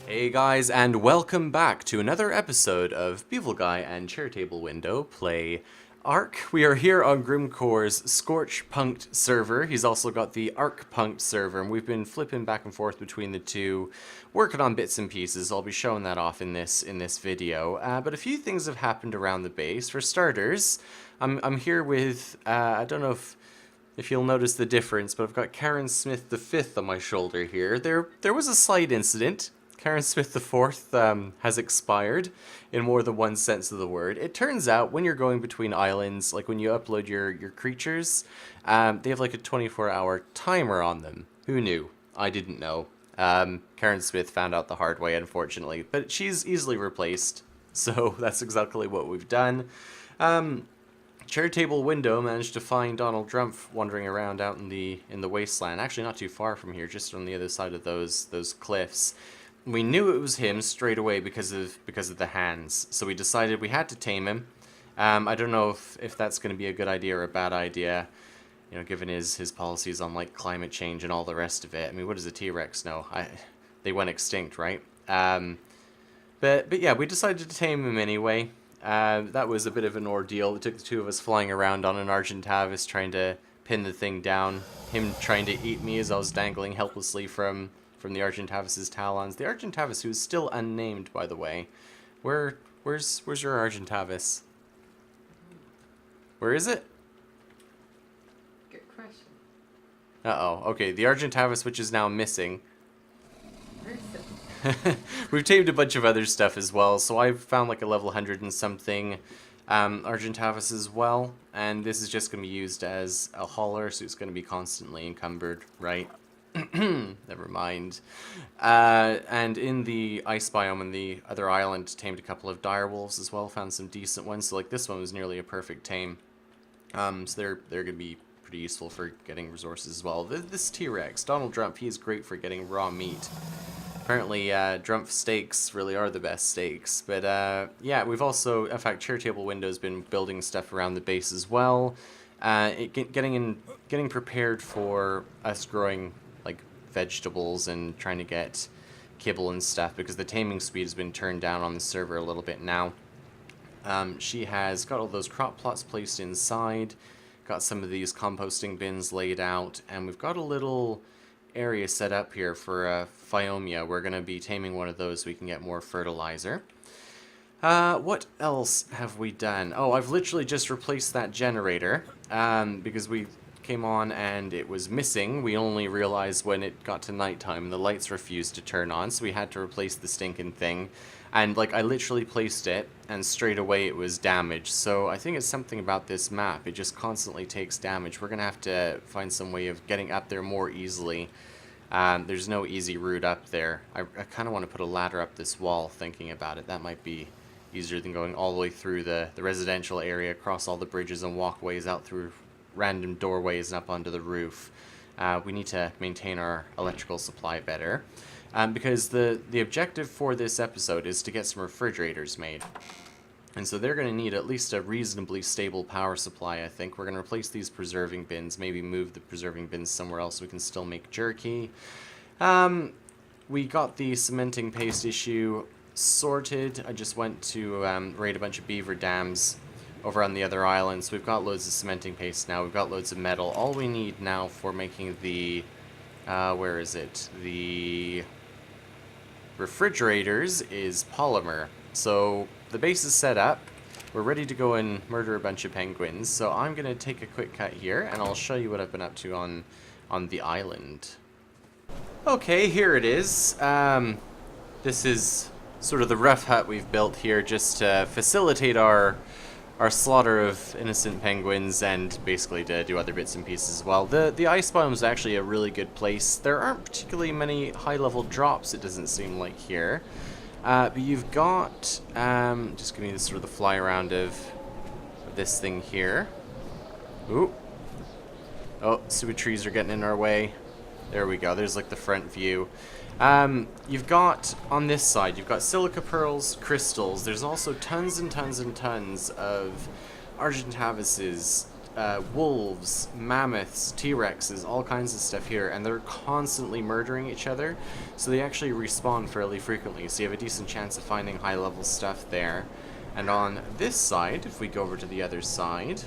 Hey guys, and welcome back to another episode of Beavelguy and Chairtable Window play Ark. We are here on Grimcore's ScorchPunk'd server. He's also got the ArkPunk'd server, and we've been flipping back and forth between the two, working on bits and pieces. I'll be showing that off in this video. But a few things have happened around the base. For starters, I'm here with I don't know if you'll notice the difference, but I've got Karen Smith V on my shoulder here. There was a slight incident. Karen Smith IV has expired in more than one sense of the word. It turns out when you're going between islands, like when you upload your creatures, they have like a 24-hour timer on them. Who knew? I didn't know. Karen Smith found out the hard way, unfortunately, but she's easily replaced, so that's exactly what we've done. Chairtable Window managed to find Donald Trump wandering around out in the wasteland. Actually, not too far from here, just on the other side of those cliffs. We knew it was him straight away because of the hands, so we decided we had to tame him. I don't know if that's going to be a good idea or a bad idea, you know, given his policies on like climate change and all the rest of it. I mean, what does a T-Rex know? They went extinct, right? But yeah, we decided to tame him anyway. That was a bit of an ordeal. It took the two of us flying around on an Argentavis trying to pin the thing down. Him trying to eat me as I was dangling helplessly from the Argentavis' talons. The Argentavis, who is still unnamed, by the way. Where's your Argentavis? Where is it? Good question. Uh-oh. Okay, the Argentavis, which is now missing. Where is it? We've tamed a bunch of other stuff as well, so I've found like a level 100 and something Argentavis as well, and this is just going to be used as a hauler, so it's going to be constantly encumbered, right? Never mind. And in the ice biome on the other island, tamed a couple of direwolves as well, found some decent ones, so like this one was nearly a perfect tame. So they're going to be pretty useful for getting resources as well. This T-Rex, Donald Trump, he is great for getting raw meat. Apparently, Drumpf steaks really are the best steaks. But yeah, we've also, in fact, Chairtable Window's been building stuff around the base as well. Getting prepared for us growing like vegetables and trying to get kibble and stuff, because the taming speed has been turned down on the server a little bit now. She has got all those crop plots placed inside, got some of these composting bins laid out, and we've got a little area set up here for Phiomia. We're going to be taming one of those so we can get more fertilizer. What else have we done? Oh, I've literally just replaced that generator because we came on and it was missing. We only realized when it got to nighttime and the lights refused to turn on, so we had to replace the stinking thing. And like I literally placed it and straight away it was damaged. So I think it's something about this map. It just constantly takes damage. We're gonna have to find some way of getting up there more easily. There's no easy route up there. I kind of want to put a ladder up this wall, thinking about it. That might be easier than going all the way through the residential area, across all the bridges and walkways, out through random doorways and up onto the roof. We need to maintain our electrical supply better. Because the objective for this episode is to get some refrigerators made. And so they're going to need at least a reasonably stable power supply, I think. We're going to replace these preserving bins, maybe move the preserving bins somewhere else so we can still make jerky. We got the cementing paste issue sorted. I just went to raid a bunch of beaver dams over on the other islands. We've got loads of cementing paste now. We've got loads of metal. All we need now for making the... where is it? The refrigerators is polymer. So the base is set up. We're ready to go and murder a bunch of penguins. So I'm going to take a quick cut here and I'll show you what I've been up to on the island. Okay, here it is. This is sort of the rough hut we've built here just to facilitate our slaughter of innocent penguins and basically to do other bits and pieces as well. The ice biome is actually a really good place. There aren't particularly many high-level drops, it doesn't seem like, here. But you've got, just give me this sort of the fly around of this thing here. Ooh. Oh, stupid trees are getting in our way. There we go, there's like the front view. You've got, on this side, you've got silica pearls, crystals. There's also tons and tons and tons of Argentavises, wolves, mammoths, T-Rexes, all kinds of stuff here, and they're constantly murdering each other, so they actually respawn fairly frequently, so you have a decent chance of finding high-level stuff there. And on this side, if we go over to the other side,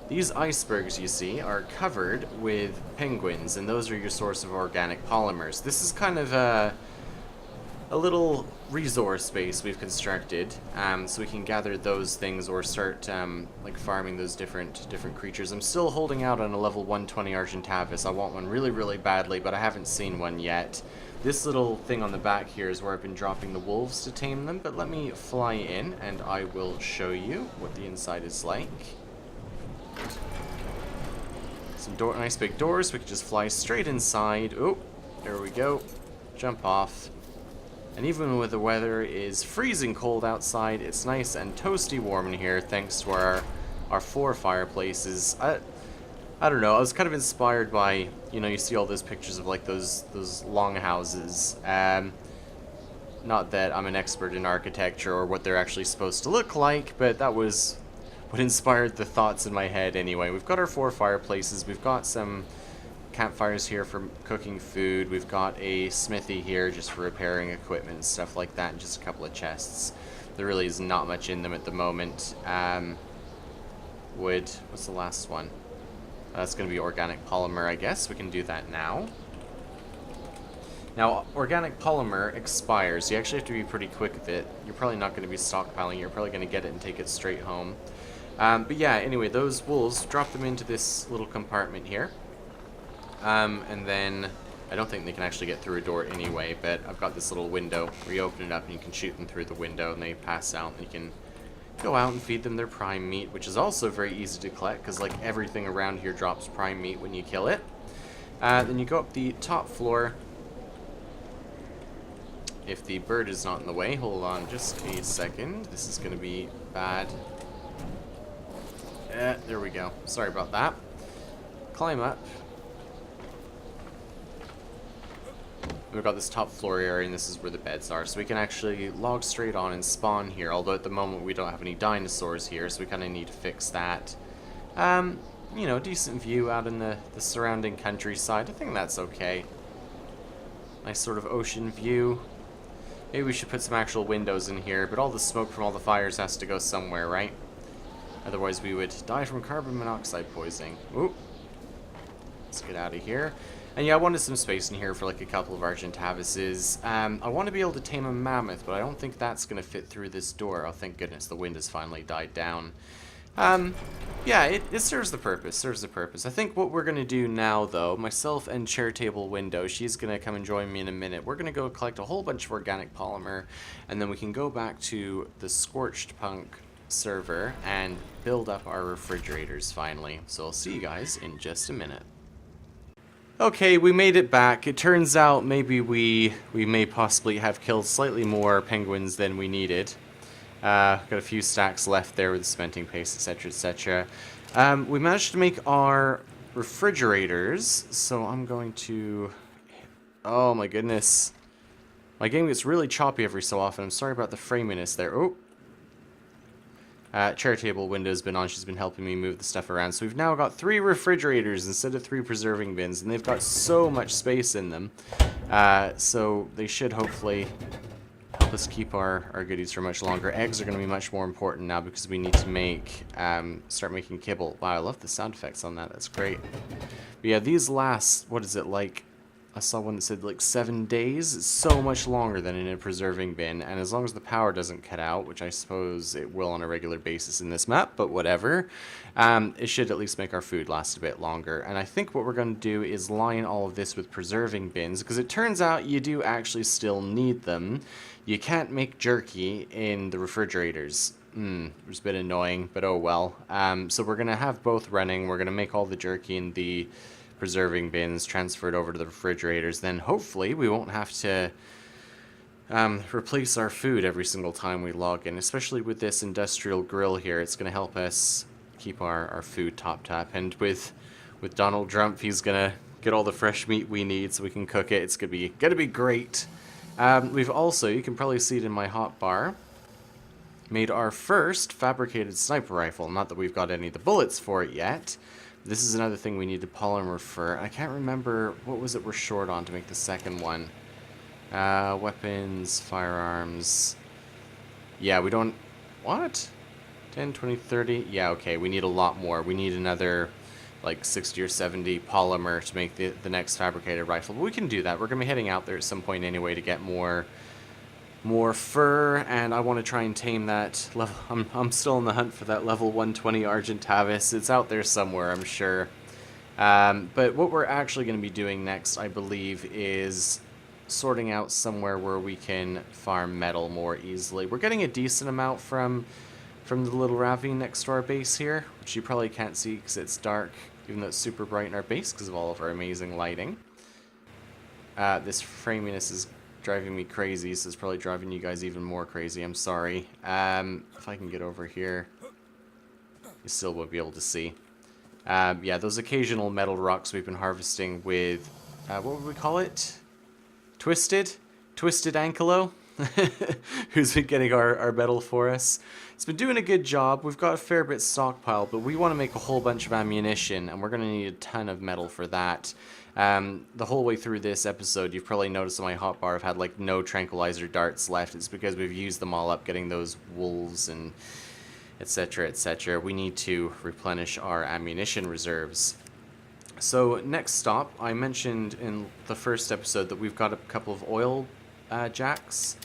these icebergs, you see, are covered with penguins, and those are your source of organic polymers. This is kind of a little resource base we've constructed, so we can gather those things or start like farming those different creatures. I'm still holding out on a level 120 Argentavis. I want one really, really badly, but I haven't seen one yet. This little thing on the back here is where I've been dropping the wolves to tame them, but let me fly in and I will show you what the inside is like. Some nice big doors, we can just fly straight inside. Oh, there we go. Jump off. And even when the weather is freezing cold outside, it's nice and toasty warm in here thanks to our 4 fireplaces. I don't know, I was kind of inspired by, you know, you see all those pictures of like those long houses. Not that I'm an expert in architecture or what they're actually supposed to look like, but that was what inspired the thoughts in my head anyway. We've got our 4 fireplaces, we've got some campfires here for cooking food, we've got a smithy here just for repairing equipment and stuff like that, and just a couple of chests. There really is not much in them at the moment. Wood, what's the last one? That's going to be organic polymer, I guess. We can do that now. Now, organic polymer expires. You actually have to be pretty quick with it. You're probably not going to be stockpiling. You're probably going to get it and take it straight home. But yeah, anyway, those wolves, drop them into this little compartment here. And then, I don't think they can actually get through a door anyway, but I've got this little window where you open it up and you can shoot them through the window and they pass out, and you can go out and feed them their prime meat, which is also very easy to collect because like everything around here drops prime meat when you kill it. Then you go up the top floor. If the bird is not in the way, hold on just a second. This is going to be bad. There we go. Sorry about that. Climb up. We've got this top floor area, and this is where the beds are, so we can actually log straight on and spawn here, although at the moment we don't have any dinosaurs here, so we kind of need to fix that. You know, decent view out in the surrounding countryside. I think that's okay. Nice sort of ocean view. Maybe we should put some actual windows in here, but all the smoke from all the fires has to go somewhere, right? Otherwise we would die from carbon monoxide poisoning. Ooh. Let's get out of here. And yeah, I wanted some space in here for like a couple of Argentavises. I want to be able to tame a mammoth, but I don't think that's going to fit through this door. Oh, thank goodness, the wind has finally died down. Yeah, it serves the purpose, I think what we're going to do now, though, myself and Chair Table Window, she's going to come and join me in a minute. We're going to go collect a whole bunch of organic polymer, and then we can go back to the ScorchPunk'd server and build up our refrigerators finally. So I'll see you guys in just a minute. Okay, we made it back. It turns out maybe we may possibly have killed slightly more penguins than we needed. Got a few stacks left there with the cementing paste, etc., etc. We managed to make our refrigerators, so I'm going to... Oh my goodness. My game gets really choppy every so often. I'm sorry about the framiness there. Oh. Chair Table Window's been on. She's been helping me move the stuff around. So we've now got 3 refrigerators instead of 3 preserving bins, and they've got so much space in them. So they should hopefully help us keep our goodies for much longer. Eggs are going to be much more important now because we need to make start making kibble. Wow, I love the sound effects on that. That's great. But yeah, these last, what is it, like... I saw one that said like 7 days. It's so much longer than in a preserving bin, and as long as the power doesn't cut out, which I suppose it will on a regular basis in this map, but whatever, it should at least make our food last a bit longer. And I think what we're going to do is line all of this with preserving bins, because it turns out you do actually still need them. You can't make jerky in the refrigerators. It's a bit annoying, but oh well. So we're going to have both running. We're going to make all the jerky in the preserving bins, transferred over to the refrigerators, then hopefully we won't have to replace our food every single time we log in, especially with this industrial grill here. It's going to help us keep our food top, and with Donald Trump, he's going to get all the fresh meat we need so we can cook it. It's going to be great. We've also, you can probably see it in my hotbar, made our first fabricated sniper rifle. Not that we've got any of the bullets for it yet. This is another thing we need to polymer for. I can't remember, what was it we're short on to make the second one? Weapons, firearms. Yeah, we don't... What? 10, 20, 30? Yeah, okay, we need a lot more. We need another, like, 60 or 70 polymer to make the next fabricated rifle. But we can do that. We're going to be heading out there at some point anyway to get more fur, and I want to try and tame that level. I'm still on the hunt for that level 120 Argentavis. It's out there somewhere, I'm sure. But what we're actually going to be doing next, I believe, is sorting out somewhere where we can farm metal more easily. We're getting a decent amount from the little ravine next to our base here, which you probably can't see because it's dark, even though it's super bright in our base because of all of our amazing lighting. This framiness is driving me crazy, so it's probably driving you guys even more crazy. I'm sorry. If I can get over here, you still won't be able to see. Yeah, those occasional metal rocks we've been harvesting with, what would we call it? Twisted Ankylo, who's been getting our metal for us. It's been doing a good job. We've got a fair bit stockpiled, but we want to make a whole bunch of ammunition, and we're going to need a ton of metal for that. The whole way through this episode, you've probably noticed on my hotbar I've had like no tranquilizer darts left. It's because we've used them all up getting those wolves and etc, etc. We need to replenish our ammunition reserves. So next stop, I mentioned in the first episode that we've got a couple of oil jacks.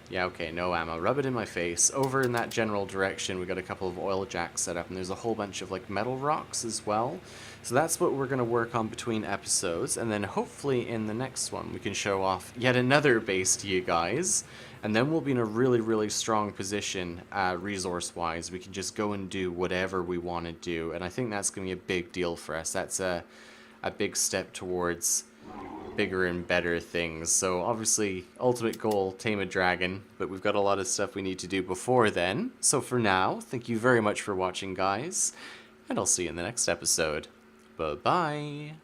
Yeah, okay, no ammo. Rub it in my face. Over in that general direction, we got a couple of oil jacks set up, and there's a whole bunch of like metal rocks as well. So that's what we're going to work on between episodes, and then hopefully in the next one we can show off yet another base to you guys, and then we'll be in a really, really strong position resource-wise. We can just go and do whatever we want to do, and I think that's going to be a big deal for us. That's a big step towards bigger and better things. So obviously, ultimate goal, tame a dragon, but we've got a lot of stuff we need to do before then. So for now, thank you very much for watching, guys, and I'll see you in the next episode. Bye-bye.